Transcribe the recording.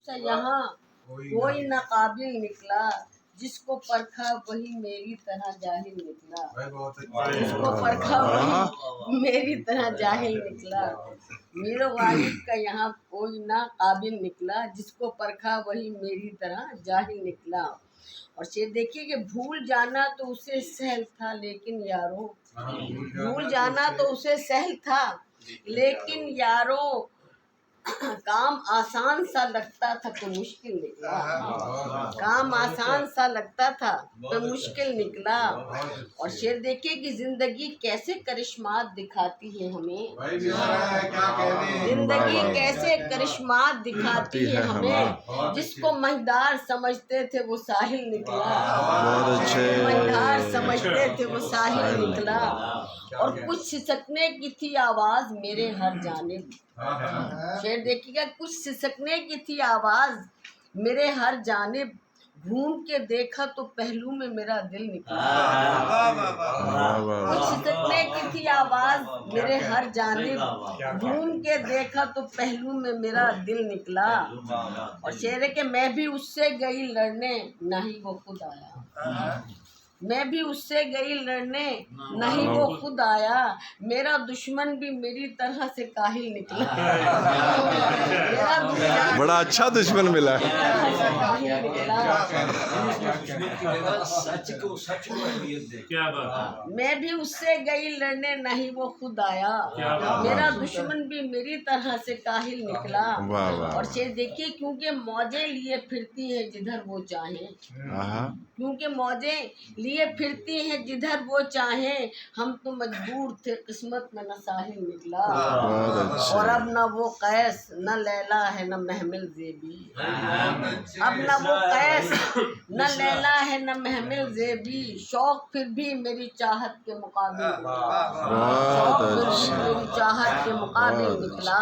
سے یہاں کوئی نہ قابل نکلا، جس کو پرکھا وہی میری طرح جاہل نکلا، جس کو پرکھا وہی میری طرح جاہل نکلا، میرے والد کا یہاں کوئی نہ قابل نکلا، جس کو پرکھا وہی میری طرح جاہل نکلا۔ اور شعر دیکھیے کہ بھول جانا تو اسے سہل تھا لیکن یاروں، بھول جانا تو اسے سہل تھا لیکن یاروں، کام آسان سا لگتا تھا تو مشکل نکلا، کام آسان سا لگتا تھا تو مشکل نکلا۔ اور شعر دیکھیے کہ زندگی کیسے کرشمات دکھاتی ہے ہمیں، زندگی کیسے کرشمات دکھاتی ہے ہمیں، جس کو مہدار سمجھتے تھے وہ ساحل نکلا، جس کو مہدار سمجھتے تھے وہ ساحل نکلا۔ اور کچھ سسکنے کی تھی آواز میرے ہر جانب، شعر دیکھیے گا، کچھ سسکنے کی تھی آواز میرے ہر جانب، گھوم کے دیکھا تو پہلو میں میرا دل نکلا، کچھ سسکنے کی تھی آواز میرے ہر جانب، گھوم کے دیکھا تو پہلو میں میرا دل نکلا۔ اور شعر ہے کہ میں بھی اس سے گئی لڑنے نہ ہی وہ خود آیا، میں بھی اس سے گئی لڑنے نہ ہی وہ خود آیا، میرا دشمن بھی میری طرح سے کاہل نکلا، بڑا اچھا دشمن ملا ہے۔ میں بھی اس سے گئی لڑنے نہ ہی وہ خود آیا، میرا دشمن بھی میری طرح سے کاہل نکلا۔ اور شعر دیکھیے، کیونکہ موجیں لیے پھرتی ہے جدھر وہ چاہیں، کیونکہ موجیں لیے پھرتی ہیں جدھر وہ چاہیں، ہم تو مجبور تھے قسمت میں نہ ساحل نکلا۔ اور اب نہ وہ قیس نہ لیلا ہے نہ محمل زیبی، اب نہ وہ قیس نہ لیلا ہے نہ محمل زیبی، شوق پھر بھی میری چاہت کے مقابل نکلا، شوق پھر بھی میری چاہت کے مقابل نکلا۔